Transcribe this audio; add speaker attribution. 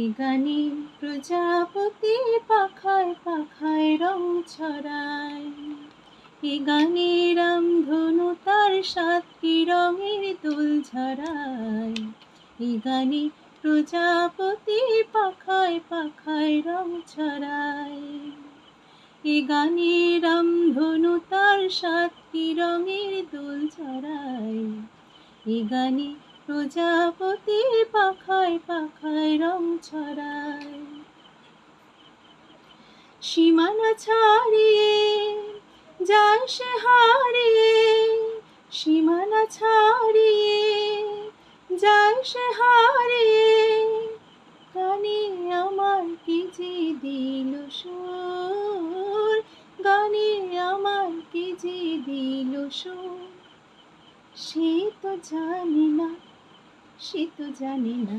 Speaker 1: এ গানে প্রজাপতি পাখায় পাখায় রং ছড়ায়। এ গানে রামধনু তার ৭টি রঙের দোল ঝরায়। এ গানে প্রজাপতি পাখায় পাখায় রং ছড়ায়। এ গানে রামধনু তার ৭টি রঙের দোল ঝরায়। এ গানে প্রজাপতি পাখায় পাখায় রং ছড়ায়। সীমানা ছাড়িয়ে যায় সে হারিয়ে, সীমানা ছাড়িয়ে যায় সে হারিয়ে। গানে আমার কি যে দিল সুর, গানে আমার কি যে দিল সুর। সে তো জানে না, সে তো জানে না